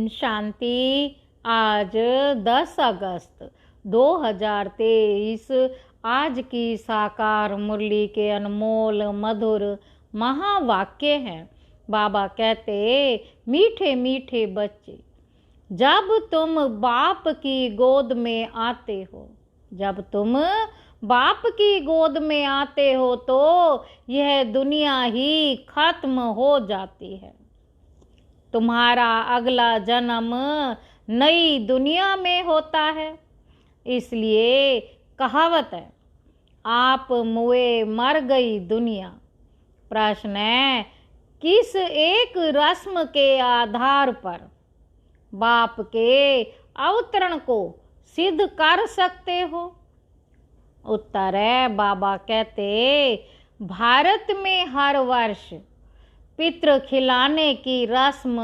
शांति। आज 10 अगस्त 2023 आज की साकार मुरली के अनमोल मधुर महावाक्य हैं। बाबा कहते, मीठे मीठे बच्चे, जब तुम बाप की गोद में आते हो, जब तुम बाप की गोद में आते हो तो यह दुनिया ही खत्म हो जाती है। तुम्हारा अगला जन्म नई दुनिया में होता है। इसलिए कहावत है, आप मुए मर गई दुनिया। प्रश्न है, किस एक रस्म के आधार पर बाप के अवतरण को सिद्ध कर सकते हो? उत्तर है, बाबा कहते, भारत में हर वर्ष पितृ खिलाने की रस्म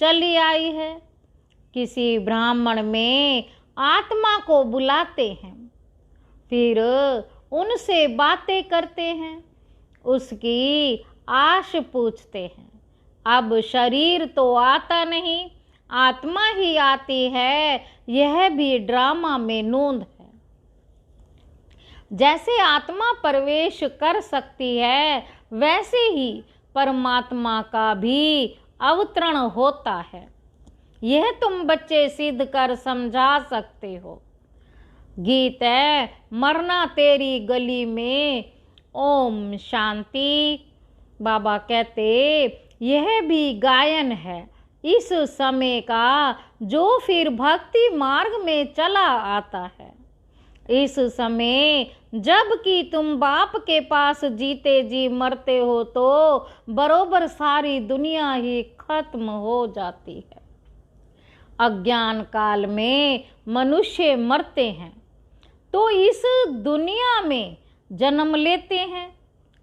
चली आई है। किसी ब्राह्मण में आत्मा को बुलाते हैं, फिर उनसे बातें करते हैं, उसकी आश पूछते हैं। अब शरीर तो आता नहीं, आत्मा ही आती है। यह भी ड्रामा में नोंद है। जैसे आत्मा प्रवेश कर सकती है, वैसे ही परमात्मा का भी अवतरण होता है। यह तुम बच्चे सिद्ध कर समझा सकते हो। गीत है, मरना तेरी गली में, ओम शांति। बाबा कहते, यह भी गायन है इस समय का, जो फिर भक्ति मार्ग में चला आता है। इस समय जब कि तुम बाप के पास जीते जी मरते हो, तो बरोबर सारी दुनिया ही खत्म हो जाती है। अज्ञान काल में मनुष्य मरते हैं तो इस दुनिया में जन्म लेते हैं,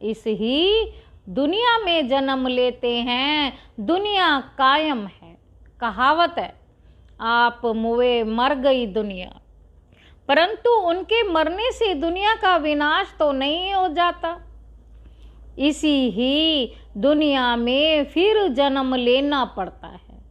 इस ही दुनिया में जन्म लेते हैं। दुनिया कायम है। कहावत है, आप मुए मर गई दुनिया। परंतु उनके मरने से दुनिया का विनाश तो नहीं हो जाता। इसी ही दुनिया में फिर जन्म लेना पड़ता है।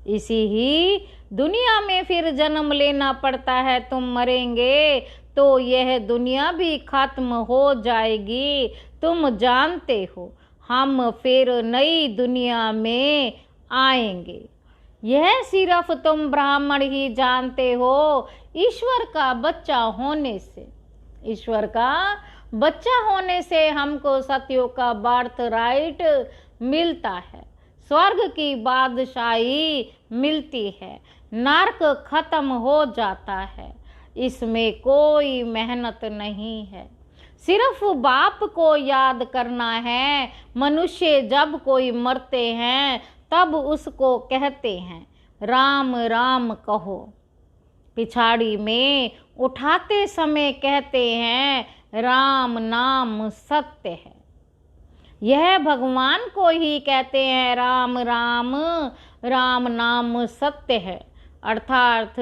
इसी ही दुनिया में फिर जन्म लेना पड़ता है। तुम मरेंगे तो यह दुनिया भी खत्म हो जाएगी। तुम जानते हो, हम फिर नई दुनिया में आएंगे। यह सिर्फ तुम ब्राह्मण ही जानते हो। ईश्वर का बच्चा होने से, ईश्वर का बच्चा होने से हमको सतयुग का बर्थ राइट मिलता है, स्वर्ग की बादशाही मिलती है, नरक खत्म हो जाता है। इसमें कोई मेहनत नहीं है, सिर्फ बाप को याद करना है। मनुष्य जब कोई मरते हैं तब उसको कहते हैं, राम राम कहो। पिछाड़ी में उठाते समय कहते हैं, राम नाम सत्य है। यह भगवान को ही कहते हैं, राम राम, राम नाम सत्य है। अर्थात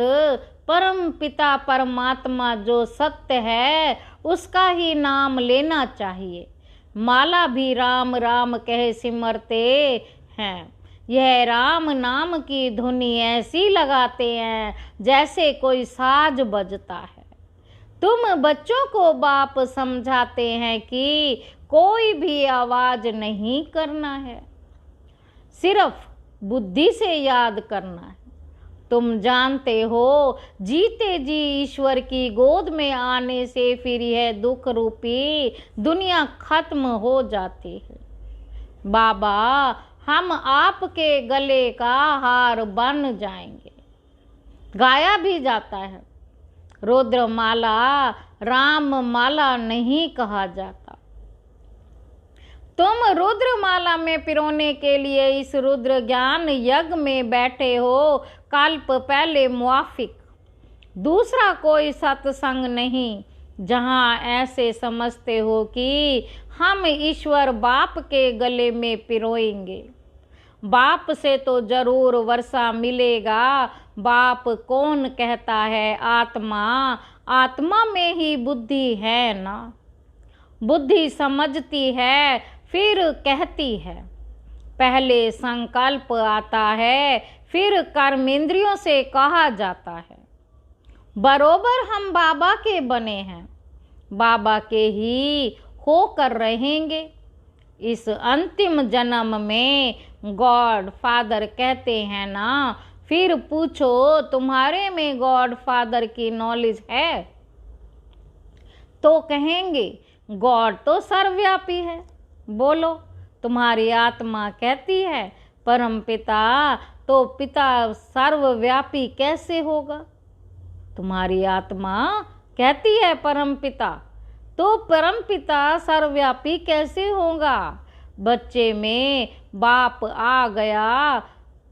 परम पिता परमात्मा जो सत्य है, उसका ही नाम लेना चाहिए। माला भी राम राम कहे सिमरते हैं। यह राम नाम की धुनी ऐसी लगाते हैं जैसे कोई साज बजता है। तुम बच्चों को बाप समझाते हैं कि कोई भी आवाज नहीं करना है, सिर्फ बुद्धि से याद करना है। तुम जानते हो, जीते जी ईश्वर की गोद में आने से फिर यह दुख रूपी दुनिया खत्म हो जाती है। बाबा, हम आपके गले का हार बन जाएंगे। गाया भी जाता है, रुद्र माला राम माला नहीं कहा जाता। तुम रुद्र माला में पिरोने के लिए इस रुद्र ज्ञान यज्ञ में बैठे हो। कल्प पहले मुआफिक दूसरा कोई सत्संग नहीं, जहां ऐसे समझते हो कि हम ईश्वर बाप के गले में पिरोएंगे। बाप से तो जरूर वर्षा मिलेगा। बाप कौन कहता है? आत्मा। आत्मा में ही बुद्धि है ना। बुद्धि समझती है, फिर कहती है। पहले संकल्प आता है, फिर कर्मेंद्रियों से कहा जाता है। बरोबर हम बाबा के बने हैं, बाबा के ही होकर रहेंगे। इस अंतिम जन्म में गॉड फादर कहते हैं ना, फिर पूछो तुम्हारे में गॉड फादर की नॉलेज है? तो कहेंगे गॉड तो सर्वव्यापी है। बोलो तुम्हारी आत्मा कहती है परम पिता, तो पिता सर्वव्यापी कैसे होगा? तुम्हारी आत्मा कहती है परम पिता, तो परम पिता सर्वव्यापी कैसे होगा? बच्चे में बाप आ गया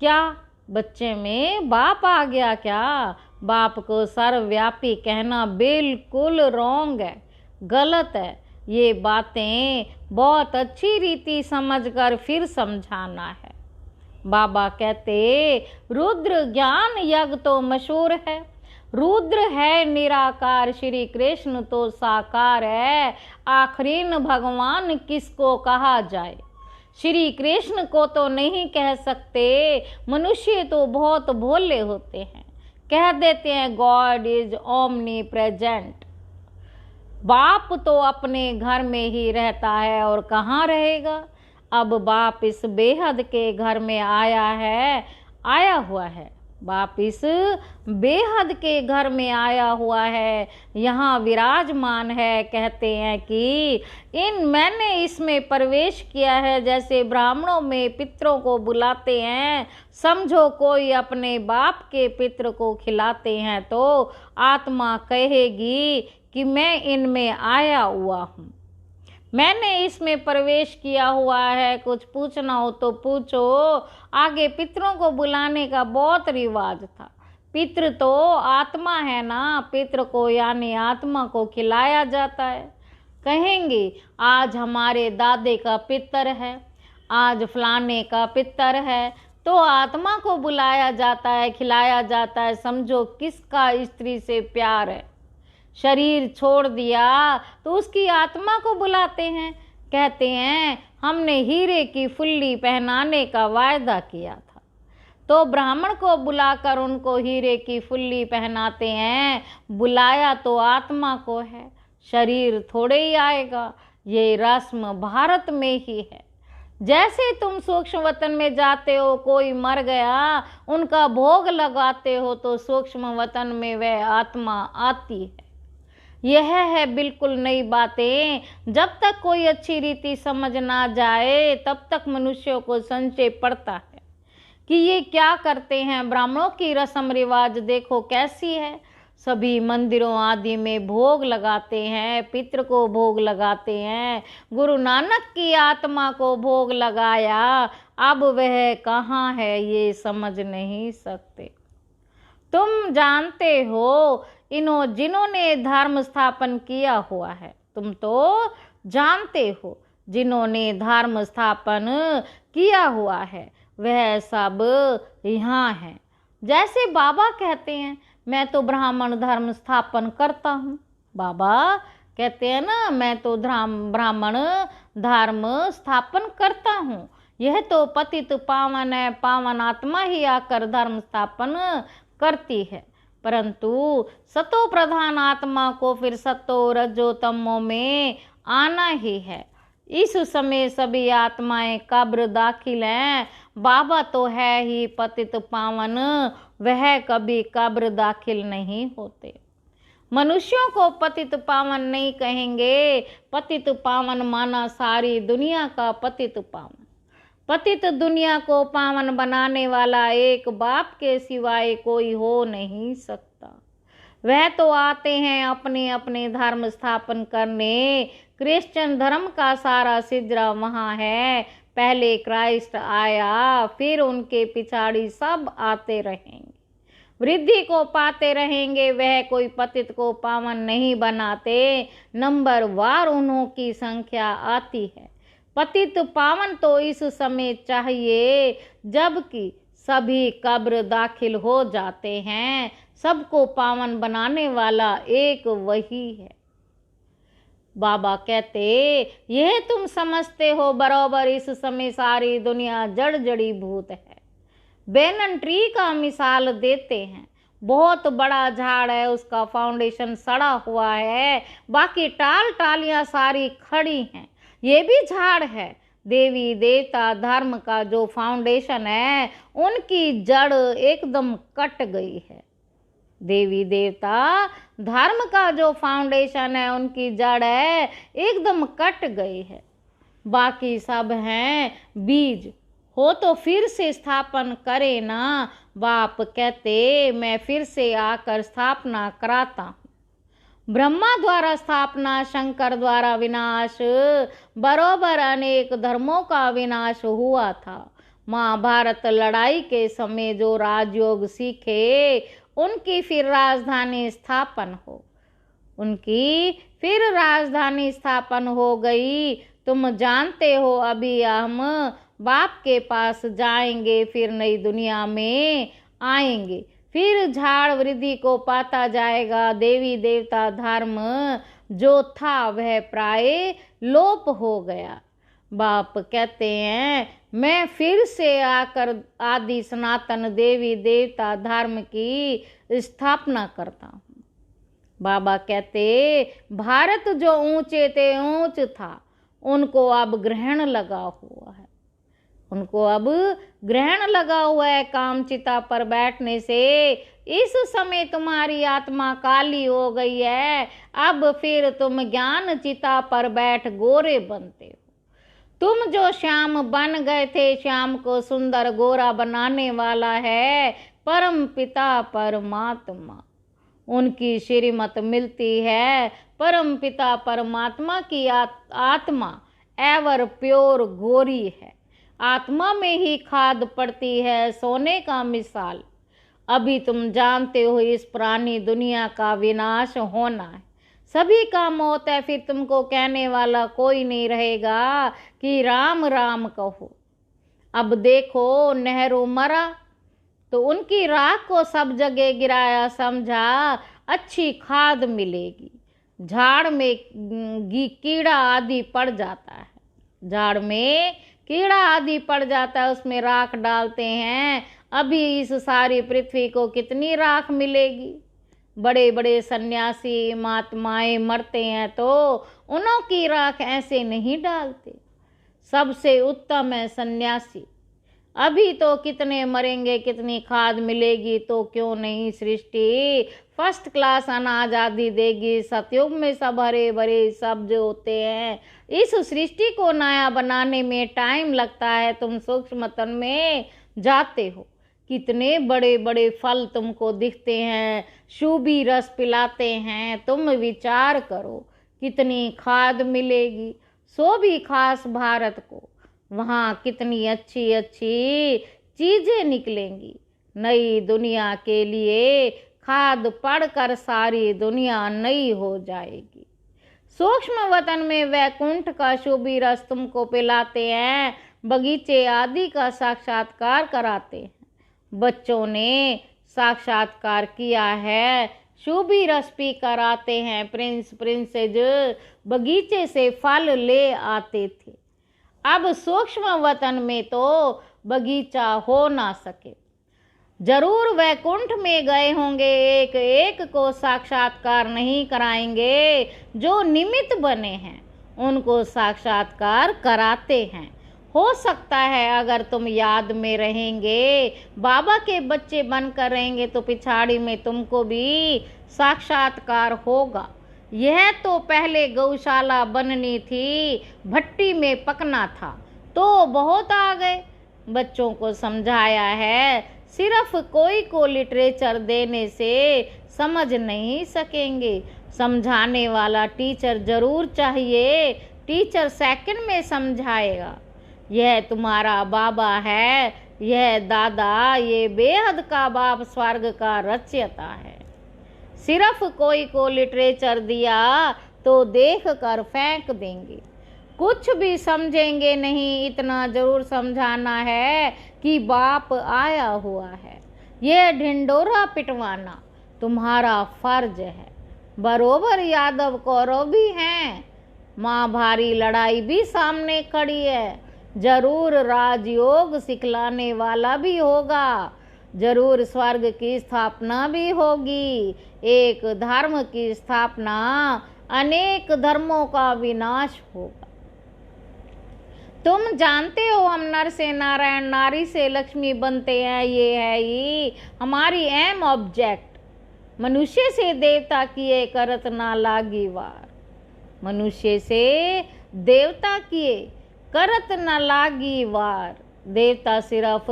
क्या? बच्चे में बाप आ गया क्या? बाप को सर्वव्यापी कहना बिल्कुल रॉन्ग है, गलत है। ये बातें बहुत अच्छी रीति समझकर फिर समझाना है। बाबा कहते रुद्र ज्ञान यज्ञ तो मशहूर है। रुद्र है निराकार, श्री कृष्ण तो साकार है। आखिरीन भगवान किसको कहा जाए? श्री कृष्ण को तो नहीं कह सकते, मनुष्य तो बहुत भोले होते हैं, कह देते हैं गॉड इज ओमनी प्रेजेंट। बाप तो अपने घर में ही रहता है और कहाँ रहेगा? अब बाप इस बेहद के घर में आया हुआ है। बाप इस बेहद के घर में आया हुआ है, यहाँ विराजमान है। कहते हैं कि मैंने इसमें प्रवेश किया है। जैसे ब्राह्मणों में पितरों को बुलाते हैं, समझो कोई अपने बाप के पितर को खिलाते हैं, तो आत्मा कहेगी कि मैं इनमें आया हुआ हूँ, मैंने इसमें प्रवेश किया हुआ है। कुछ पूछना हो तो पूछो। आगे पितरों को बुलाने का बहुत रिवाज था। पितृ तो आत्मा है ना, पितृ को यानी आत्मा को खिलाया जाता है। कहेंगे आज हमारे दादे का पितर है, आज फलाने का पितर है, तो आत्मा को बुलाया जाता है, खिलाया जाता है। समझो किसका स्त्री से प्यार है। शरीर छोड़ दिया तो उसकी आत्मा को बुलाते हैं, कहते हैं हमने हीरे की फुल्ली पहनाने का वायदा किया था, तो ब्राह्मण को बुलाकर उनको हीरे की फुल्ली पहनाते हैं। बुलाया तो आत्मा को है, शरीर थोड़े ही आएगा। ये रस्म भारत में ही है। जैसे तुम सूक्ष्म वतन में जाते हो, कोई मर गया, उनका भोग लगाते हो, तो सूक्ष्म वतन में वह आत्मा आती है। यह है बिल्कुल नई बातें। जब तक कोई अच्छी रीति समझ ना जाए, तब तक मनुष्यों को संशय पड़ता है कि ये क्या करते हैं। ब्राह्मणों की रस्म रिवाज देखो कैसी है। सभी मंदिरों आदि में भोग लगाते हैं, पितृ को भोग लगाते हैं। गुरु नानक की आत्मा को भोग लगाया, अब वह कहाँ है ये समझ नहीं सकते। तुम जानते हो जिन्होंने धर्म स्थापन किया हुआ है, तुम तो जानते हो जिन्होंने धर्म स्थापन किया हुआ है, वह सब यहाँ है। जैसे बाबा कहते हैं मैं तो ब्राह्मण धर्म स्थापन करता हूँ। बाबा कहते हैं ना मैं तो ब्राह्मण धर्म स्थापन करता हूँ। यह तो पतित पावन है, पावन आत्मा ही आकर धर्म स्थापन करती है। परंतु सतो प्रधान आत्मा को फिर सतो रजो तमो में आना ही है। इस समय सभी आत्माएं कब्र दाखिल हैं। बाबा तो है ही पतित पावन, वह कभी कब्र दाखिल नहीं होते। मनुष्यों को पतित पावन नहीं कहेंगे। पतित पावन माना सारी दुनिया का पतित पावन। पतित दुनिया को पावन बनाने वाला एक बाप के सिवाय कोई हो नहीं सकता। वह तो आते हैं अपने अपने धर्म स्थापन करने। क्रिश्चियन धर्म का सारा सिजरा वहाँ है। पहले क्राइस्ट आया, फिर उनके पिछाड़ी सब आते रहेंगे, वृद्धि को पाते रहेंगे। वह कोई पतित को पावन नहीं बनाते, नंबर वार उन्हों की संख्या आती है। पतित पावन तो इस समय चाहिए जबकि सभी कब्र दाखिल हो जाते हैं। सबको पावन बनाने वाला एक वही है। बाबा कहते यह तुम समझते हो बराबर इस समय सारी दुनिया जड़ जड़ी भूत है। बैनन ट्री का मिसाल देते हैं। बहुत बड़ा झाड़ है, उसका फाउंडेशन सड़ा हुआ है, बाकी टाल टालियां सारी खड़ी हैं। ये भी झाड़ है। देवी देवता धर्म का जो फाउंडेशन है, उनकी जड़ एकदम कट गई है। देवी देवता धर्म का जो फाउंडेशन है, उनकी जड़ है एकदम कट गई है। बाकी सब हैं बीज, हो तो फिर से स्थापन करे ना। बाप कहते मैं फिर से आकर स्थापना कराता हूँ। ब्रह्मा द्वारा स्थापना, शंकर द्वारा विनाश, बरोबर अनेक धर्मों का विनाश हुआ था। महाभारत लड़ाई के समय जो राजयोग सीखे, उनकी फिर राजधानी स्थापन हो गई। तुम जानते हो अभी हम बाप के पास जाएंगे, फिर नई दुनिया में आएंगे, फिर झाड़ वृद्धि को पाता जाएगा। देवी देवता धर्म जो था वह प्राय लोप हो गया। बाप कहते हैं मैं फिर से आकर आदि सनातन देवी देवता धर्म की स्थापना करता हूँ। बाबा कहते भारत जो ऊंचे ते ऊंच था, उनको अब ग्रहण लगा हुआ है। कामचिता पर बैठने से इस समय तुम्हारी आत्मा काली हो गई है। अब फिर तुम ज्ञान चिता पर बैठ गोरे बनते हो। तुम जो श्याम बन गए थे, श्याम को सुंदर गोरा बनाने वाला है परम पिता परमात्मा। उनकी श्रीमत मिलती है। परम पिता परमात्मा की आत्मा एवर प्योर गोरी है। आत्मा में ही खाद पड़ती है, सोने का मिसाल। अभी तुम जानते हो इस पुरानी दुनिया का विनाश होना है, सभी का मौत है। फिर तुमको कहने वाला कोई नहीं रहेगा कि राम राम कहो। अब देखो नेहरू मरा तो उनकी राख को सब जगह गिराया, समझा अच्छी खाद मिलेगी। झाड़ में कीड़ा आदि पड़ जाता है, उसमें राख डालते हैं। अभी इस सारी पृथ्वी को कितनी राख मिलेगी। बड़े बड़े सन्यासी महात्माएं मरते हैं तो उन्हों की राख ऐसे नहीं डालते। सबसे उत्तम है सन्यासी। अभी तो कितने मरेंगे, कितनी खाद मिलेगी, तो क्यों नहीं सृष्टि फर्स्ट क्लास अनाज आदि देगी। सतयुग में सब हरे भरे सब्ज होते हैं। इस सृष्टि को नया बनाने में टाइम लगता है। तुम सूक्ष्म तन में जाते हो, कितने बड़े बड़े फल तुमको दिखते हैं, शुभी रस पिलाते हैं। तुम विचार करो कितनी खाद मिलेगी, सो भी खास भारत को। वहाँ कितनी अच्छी अच्छी चीजें निकलेंगी। नई दुनिया के लिए खाद पड़कर सारी दुनिया नई हो जाएगी। सूक्ष्म वतन में वैकुंठ का शुभी रस तुमको पिलाते हैं, बगीचे आदि का साक्षात्कार कराते हैं। बच्चों ने साक्षात्कार किया है, शुभी रस पी कर आते हैं। प्रिंस प्रिंसेज बगीचे से फल ले आते थे। अब सूक्ष्म वतन में तो बगीचा हो ना सके। जरूर वैकुंठ में गए होंगे, एक एक को साक्षात्कार नहीं कराएंगे। जो निमित्त बने हैं उनको साक्षात्कार कराते हैं। हो सकता है अगर तुम याद में रहेंगे, बाबा के बच्चे बनकर रहेंगे, तो पिछाड़ी में तुमको भी साक्षात्कार होगा। यह तो पहले गौशाला बननी थी, भट्टी में पकना था, तो बहुत आ गए। बच्चों को समझाया है, सिर्फ कोई को लिटरेचर देने से समझ नहीं सकेंगे। समझाने वाला टीचर जरूर चाहिए। टीचर सेकंड में समझाएगा। यह तुम्हारा बाबा है, यह दादा, ये बेहद का बाप स्वर्ग का रचयिता है। सिर्फ कोई को लिटरेचर दिया तो देख कर फेंक देंगे, कुछ भी समझेंगे नहीं। इतना जरूर समझाना है कि बाप आया हुआ है। यह ढिंडोरा पिटवाना तुम्हारा फर्ज है। बरोबर यादव कौरव भी हैं, माँ भारी लड़ाई भी सामने खड़ी है। जरूर राजयोग सिखलाने वाला भी होगा, जरूर स्वर्ग की स्थापना भी होगी। एक धर्म की स्थापना, अनेक धर्मों का विनाश होगा। तुम जानते हो हम नर से नारायण, नारी से लक्ष्मी बनते हैं, ये है ही हमारी एम ऑब्जेक्ट। मनुष्य से देवता किए करत ना लागी वार, मनुष्य से देवता किए करत न लागी वार। देवता सिर्फ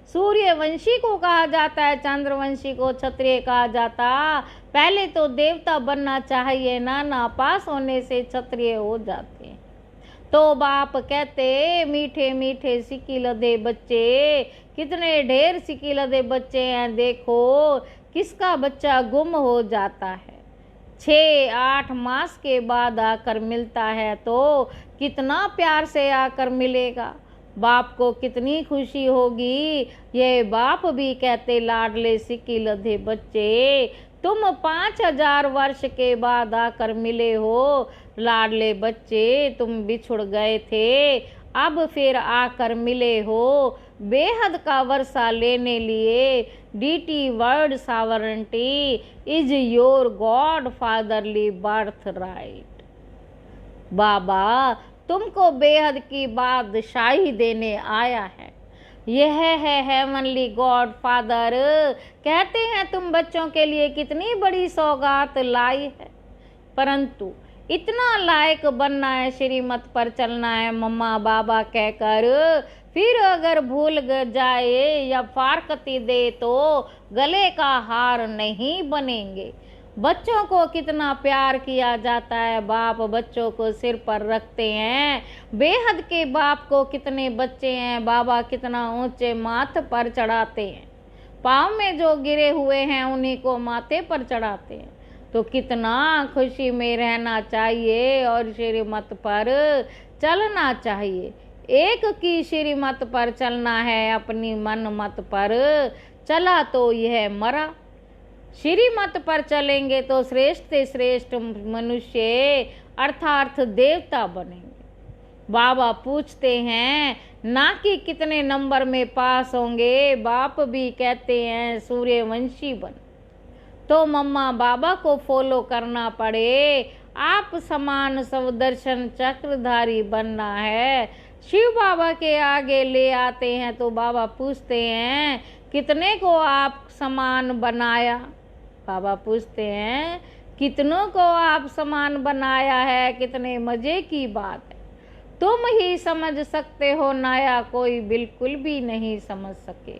सूर्यवंशी को कहा जाता है, चंद्रवंशी को क्षत्रिय कहा जाता। पहले तो देवता बनना चाहिए ना, नापास होने से क्षत्रिय हो जाते हैं। तो बाप कहते मीठे मीठे सिक्की लदे बच्चे, कितने ढेर सिक्की लदे बच्चे हैं, देखो किसका बच्चा गुम हो जाता है, 6-8 मास के बाद आकर मिलता है तो कितना प्यार से आकर मिलेगा, बाप को कितनी खुशी होगी। ये बाप भी कहते लाडले सिक्की लदे बच्चे, तुम 5000 वर्ष के बाद आकर मिले हो, लाडले बच्चे तुम बिछुड़ गए थे, अब फिर आकर मिले हो बेहद का वर्षा लेने लिए। डीटी word sovereignty is your god fatherly birthright. बाबा तुमको बेहद की बादशाही देने आया है, यह है हेवनली गॉड फादर। कहते हैं तुम बच्चों के लिए कितनी बड़ी सौगात लाई है, परंतु इतना लायक बनना है, श्रीमत पर चलना है मम्मा बाबा कहकर, फिर अगर भूल जाए या फारकती दे तो गले का हार नहीं बनेंगे। बच्चों को कितना प्यार किया जाता है, बाप बच्चों को सिर पर रखते हैं। बेहद के बाप को कितने बच्चे हैं, बाबा कितना ऊंचे माथे पर चढ़ाते हैं, पाँव में जो गिरे हुए हैं उन्हीं को माथे पर चढ़ाते हैं। तो कितना खुशी में रहना चाहिए और श्रीमत पर चलना चाहिए। एक की श्रीमत पर चलना है, अपनी मन मत पर चला तो यह मरा। श्रीमत पर चलेंगे तो श्रेष्ठ से श्रेष्ठ मनुष्य अर्थात देवता बनेंगे। बाबा पूछते हैं ना कि कितने नंबर में पास होंगे, बाप भी कहते हैं सूर्यवंशी बन। तो मम्मा बाबा को फॉलो करना पड़े, आप समान सवदर्शन चक्रधारी बनना है। शिव बाबा के आगे ले आते हैं तो बाबा पूछते हैं कितने को आप समान बनाया। बाबा पूछते हैं कितनों को आप समान बनाया है, कितने मजे की बात है, तुम ही समझ सकते हो, नया कोई बिल्कुल भी नहीं समझ सके।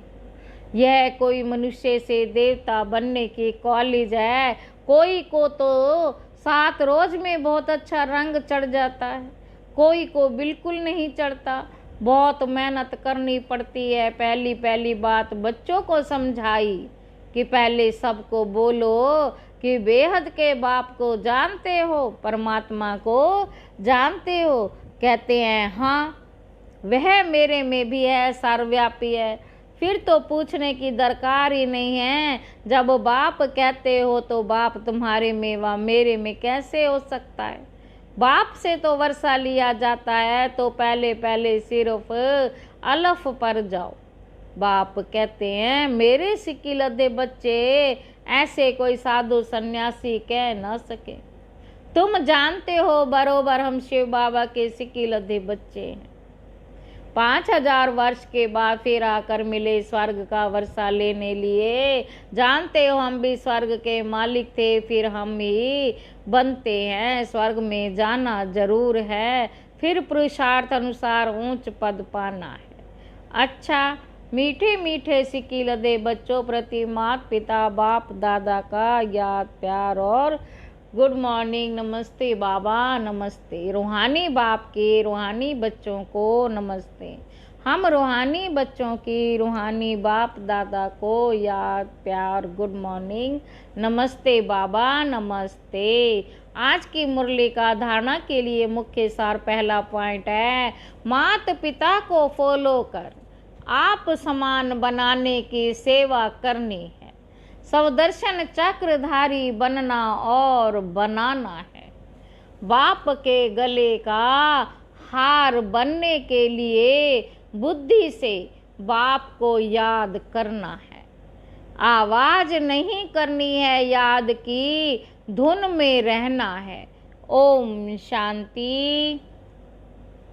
यह कोई मनुष्य से देवता बनने की कॉलेज है। कोई को तो 7 रोज में बहुत अच्छा रंग चढ़ जाता है, कोई को बिल्कुल नहीं चढ़ता, बहुत मेहनत करनी पड़ती है। पहली बात बच्चों को समझाई कि पहले सबको बोलो कि बेहद के बाप को जानते हो, परमात्मा को जानते हो। कहते हैं हाँ वह मेरे में भी है, सर्वव्यापी है, फिर तो पूछने की दरकार ही नहीं है। जब बाप कहते हो तो बाप तुम्हारे में व मेरे में कैसे हो सकता है। बाप से तो वर्षा लिया जाता है, तो पहले सिर्फ अलफ पर जाओ। बाप कहते हैं मेरे सिक्की लदे बच्चे ऐसे कोई साधु सन्यासी कह न सके। तुम जानते हो बरोबर हम शिव बाबा के सिक्की लदे बच्चे हैं। 5000 वर्ष के बाद फिर आकर मिले स्वर्ग का वर्षा लेने लिए। जानते हो हम भी स्वर्ग के मालिक थे, फिर हम ही बनते हैं। स्वर्ग में जाना जरूर है, फिर पुरुषार्थ अनुसार ऊंच पद पाना है। अच्छा मीठे मीठे सिक्की लदे बच्चों प्रति माता पिता बाप दादा का याद प्यार और गुड मॉर्निंग, नमस्ते बाबा, नमस्ते। रूहानी बाप के रूहानी बच्चों को नमस्ते। हम रूहानी बच्चों की रूहानी बाप दादा को याद प्यार गुड मॉर्निंग, नमस्ते बाबा, नमस्ते। आज की मुरली का धारणा के लिए मुख्य सार पहला पॉइंट है माता पिता को फॉलो कर आप समान बनाने की सेवा करनी है। सवदर्शन चक्रधारी बनना और बनाना है। बाप के गले का हार बनने के लिए बुद्धि से बाप को याद करना है। आवाज नहीं करनी है, याद की धुन में रहना है। ओम शांति।